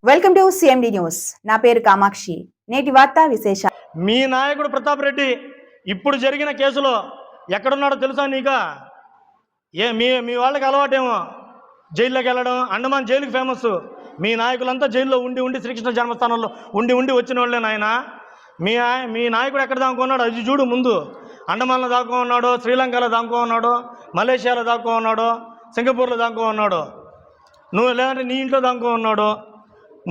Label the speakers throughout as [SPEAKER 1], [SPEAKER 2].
[SPEAKER 1] Welcome to CMD news. నా పేరు కామాక్షి. నేటి వార్తా విశేష.
[SPEAKER 2] మీ నాయకుడు ప్రతాప్ రెడ్డి ఇప్పుడు జరిగిన కేసులో ఎక్కడున్నాడో తెలుసా నీకా? మీ వాళ్ళకి అలవాటేమో జైల్లోకి వెళ్ళడం. అండమాన్ జైలుకి ఫేమస్. మీ నాయకులంతా జైల్లో ఉండి శ్రీకృష్ణ జన్మస్థానంలో ఉండి వచ్చిన వాళ్ళే నాయన. మీ నాయకుడు ఎక్కడ దాక్కున్నాడు అది చూడు. ముందు అండమాన్లో దాక్కో ఉన్నాడు, శ్రీలంకలో దాక్కో ఉన్నాడు, మలేషియాలో దాక్కో ఉన్నాడు, సింగపూర్లో దాక్కో ఉన్నాడు. నువ్వు లేదంటే నీ ఇంట్లో దాక్కో ఉన్నాడు.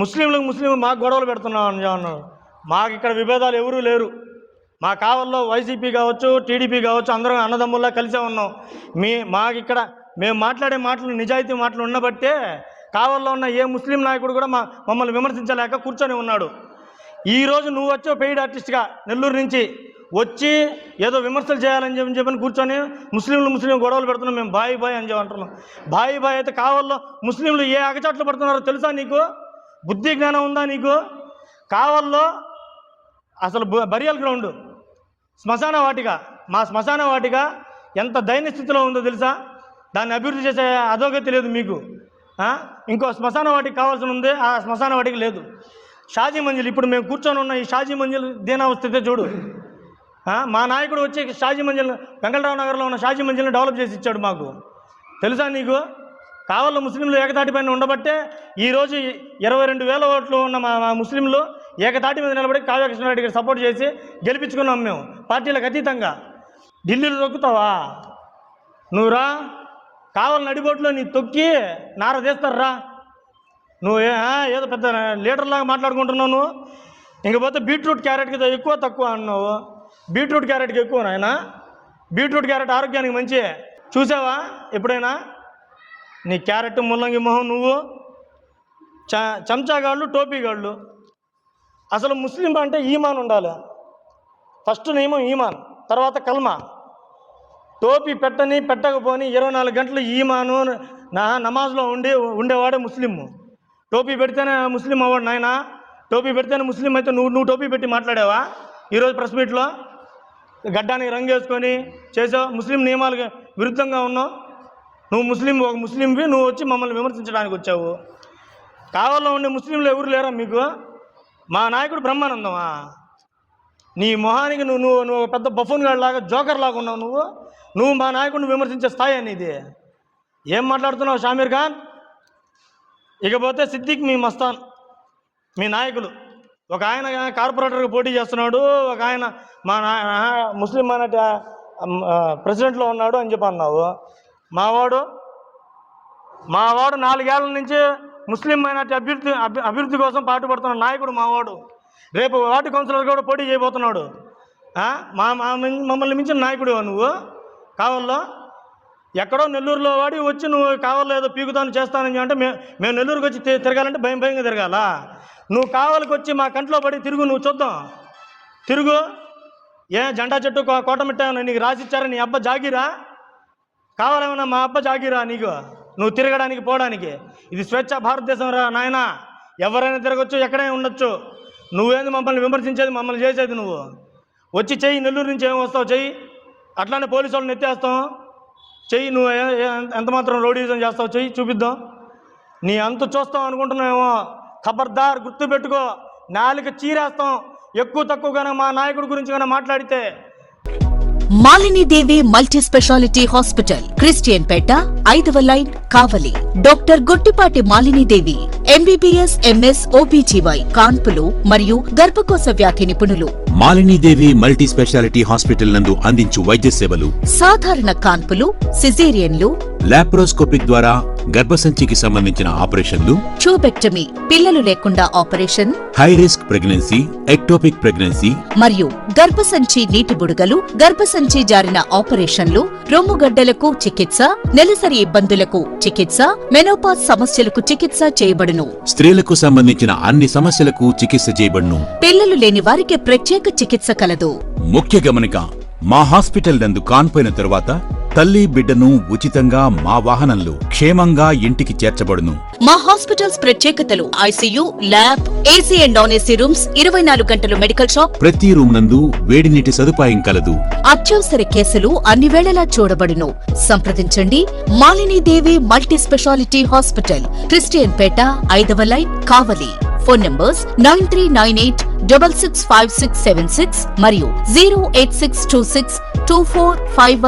[SPEAKER 2] ముస్లింలకు మాకు గొడవలు పెడుతున్నావు అని అన్నాడు. మాకు ఇక్కడ విభేదాలు ఎవరూ లేరు. మా కావల్లో వైసీపీ కావచ్చు, టీడీపీ కావచ్చు, అందరం అన్నదమ్ముల్లా కలిసే ఉన్నాం. మాకు ఇక్కడ మేము మాట్లాడే మాటలు నిజాయితీ మాటలు ఉన్నబట్టే కావల్లో ఉన్న ఏ ముస్లిం నాయకుడు కూడా మమ్మల్ని విమర్శించలేక కూర్చొని ఉన్నాడు. ఈరోజు నువ్వు వచ్చావు పెయిడ్ ఆర్టిస్ట్గా నెల్లూరు నుంచి వచ్చి ఏదో విమర్శలు చేయాలని చెప్పని కూర్చొని ముస్లింలు గొడవలు పెడుతున్నాం. మేము బాయ్ అని అంటున్నాం. బాయ్ అయితే కావల్లో ముస్లింలు ఏ అగచాట్లు పడుతున్నారో తెలుసా నీకు? బుద్ధి జ్ఞానం ఉందా నీకు? కావల్లో అసలు బరియల్ గ్రౌండ్ శ్మశాన వాటిక, మా శ్మశాన వాటిక ఎంత దైన్య స్థితిలో ఉందో తెలుసా? దాన్ని అభివృద్ధి చేసే అధోగతి లేదు మీకు. ఇంకో శ్మశాన వాటికి కావాల్సి ఉంది, ఆ శ్మశాన వాటికి లేదు. షాజీ మంజిల్ ఇప్పుడు మేము కూర్చొని ఉన్న ఈ షాజీ మంజిల్ దీనావస్థితే చూడు. మా నాయకుడు వచ్చి షాజీ మంజిల్ వెంకటరావు నగర్లో ఉన్న షాజీ మంజిల్ని డెవలప్ చేసి ఇచ్చాడు మాకు. తెలుసా నీకు? కావల్లో ముస్లింలు ఏకతాటిపైన ఉండబట్టే ఈరోజు 22,000 ఓట్లు ఉన్న మా ముస్లింలు ఏకతాటి మీద నిలబడి కావ్య కృష్ణారెడ్డి గారికి సపోర్ట్ చేసి గెలిపించుకున్నాం మేము పార్టీలకు అతీతంగా. ఢిల్లీలో తొక్కుతావా నువ్వు? రా కావాలని నడిబోట్లో నీ తొక్కి నార తీస్తారా నువ్వు? ఏదో పెద్ద లీడర్లాగా మాట్లాడుకుంటున్నావు నువ్వు. ఇంకపోతే బీట్రూట్ క్యారెట్కి ఎక్కువ తక్కువ అన్నావు. బీట్రూట్ క్యారెట్కి ఎక్కువ నాయన. బీట్రూట్ క్యారెట్ ఆరోగ్యానికి మంచి. చూసావా ఎప్పుడైనా? నీ క్యారెట్ ముల్లంగి మొహం నువ్వు, చెంచాగాళ్ళు, టోపీగాళ్ళు. అసలు ముస్లిం అంటే ఈమాన్ ఉండాలి. ఫస్ట్ నియమం ఈమాన్, తర్వాత కల్మా. టోపీ పెట్టకపోని 24 గంటలు ఈమాను నమాజ్లో ఉండేవాడే ముస్లిం. టోపీ పెడితేనే ముస్లిం అవ్వడు నాయన. టోపీ పెడితేనే ముస్లిం అయితే నువ్వు టోపీ పెట్టి మాట్లాడావా ఈరోజు ప్రెస్ మీట్లో? గడ్డానికి రంగు వేసుకొని చేసావు. ముస్లిం నియమాలకు విరుద్ధంగా ఉన్నావు. నువ్వు ఒక ముస్లింవి, నువ్వు వచ్చి మమ్మల్ని విమర్శించడానికి వచ్చావు. కావల్లో ఉండే ముస్లింలు ఎవరు లేరా మీకు? మా నాయకుడు బ్రహ్మానందమా? నీ మొహానికి నువ్వు పెద్ద బఫూన్ గాడి లాగా, జోకర్ లాగా ఉన్నావు. నువ్వు మా నాయకుడిని విమర్శించే స్థాయి అనేది ఏం మాట్లాడుతున్నావు షామీర్ ఖాన్? ఇకపోతే సిద్దిక్ మీ మస్తాన్ మీ నాయకులు. ఒక ఆయన కార్పొరేటర్గా పోటీ చేస్తున్నాడు, ఒక ఆయన మా ముస్లిం మైనార్టీ ప్రెసిడెంట్లో ఉన్నాడు అని చెప్పి అన్నావు. మావాడు 4 ఏళ్ల నుంచి ముస్లిం మైనార్టీ అభివృద్ధి కోసం పాటుపడుతున్న నాయకుడు మావాడు. రేపు వార్డు కౌన్సిలర్ కూడా పోటీ చేయబోతున్నాడు. మమ్మల్ని మించిన నాయకుడు నువ్వు. కావల్లో ఎక్కడో నెల్లూరులో వాడి వచ్చి నువ్వు కావల్లో ఏదో పీకుతాను చేస్తానని అంటే మేము నెల్లూరుకి వచ్చి తిరగాలంటే భయంగా తిరగాలా? నువ్వు కావాలకి వచ్చి మా కంట్లో పడి తిరుగు, నువ్వు చూద్దాం. తిరుగు. జెండా చెట్టు కోటమిట్టాను నీకు రాసిచ్చారా? నీ అబ్బ జాగిరా? కావాలేమన్నా మా అబ్బ జాగిరా నీకు? నువ్వు తిరగడానికి పోవడానికి? ఇది స్వేచ్ఛ భారతదేశం రా నాయన. ఎవరైనా తిరగచ్చు, ఎక్కడైనా ఉండొచ్చు. నువ్వేంది మమ్మల్ని విమర్శించేది, మమ్మల్ని చేసేది? నువ్వు వచ్చి చెయ్యి. నెల్లూరు నుంచి ఏమి వస్తావు చెయ్యి. అట్లానే పోలీసు వాళ్ళని ఎత్తేస్తాం చెయ్యి. నువ్వు ఎంతమాత్రం రౌడీజం చేస్తావు చెయ్యి, చూపిద్దాం. నీ అంత చూస్తాం అనుకుంటున్నావేమో. ఖబర్దార్, గుర్తుపెట్టుకో. నాలుక చీరేస్తాం ఎక్కువ తక్కువగానే మా నాయకుడి గురించి కానీ మాట్లాడితే.
[SPEAKER 3] మాలిని దేవి మల్టీ స్పెషాలిటీ హాస్పిటల్, క్రిస్టియన్ పేట, 5వ లైన్, కావలి. డాక్టర్ గుట్టిపాటి మాలిని దేవి, ఎంబీబీఎస్, ఎంఎస్, ఓబీజీవై, కాన్పులు మరియు గర్భకోశ వ్యాధి నిపుణులు.
[SPEAKER 4] మాలిని దేవి మల్టీ స్పెషాలిటీ హాస్పిటల్ నందు అందించు వైద్య సేవలు:
[SPEAKER 3] సాధారణ కాన్పులు, సిజేరియన్లు,
[SPEAKER 4] లాప్రోస్కోపిక్ ద్వారా గర్భసంచికి సంబంధించిన ఆపరేషన్లు,
[SPEAKER 3] ట్యూబెక్టమీ, పిల్లలు లేకుండా operation,
[SPEAKER 4] high risk pregnancy, ectopic pregnancy
[SPEAKER 3] మరియు గర్భసంచి నీటి బుడగలు, గర్భసంచి జారిన ఆపరేషన్లు, రొమ్ముగడ్డలకు చికిత్స, నెలసరి ఇబ్బందులకు చికిత్స, మెనోపాజ్ సమస్యలకు చికిత్స చేయబడును.
[SPEAKER 4] స్త్రీలకు సంబంధించిన అన్ని సమస్యలకు చికిత్స చేయబడును.
[SPEAKER 3] పిల్లలు లేని వారికి ప్రత్యేక చికిత్స కలదు.
[SPEAKER 4] ముఖ్య గమనిక: మా హాస్పిటల్ నందు కాన్పోయిన తరువాత తల్లి బిడ్డను ఉచితంగా మా వాహనంలో క్షేమంగా ఇంటికి చేర్చబడును.
[SPEAKER 3] మా హాస్పిటల్స్ ప్రత్యేకతలు: ICU, lab, AC and non AC rooms, 24 గంటలు మెడికల్ షాప్,
[SPEAKER 4] ప్రతి రూమ్ నందు వేడి నీటి సదుపాయం కలదు.
[SPEAKER 3] అత్యవసర కేసులు అన్ని వేళలా చూడబడును. సంప్రదించండి మాలిని దేవి మల్టీ స్పెషాలిటీ హాస్పిటల్, క్రిస్టియన్ పేట, 5వ లైన్, కావలి. ఫోన్ నంబర్స్ 9398665676 మరియు 086262451.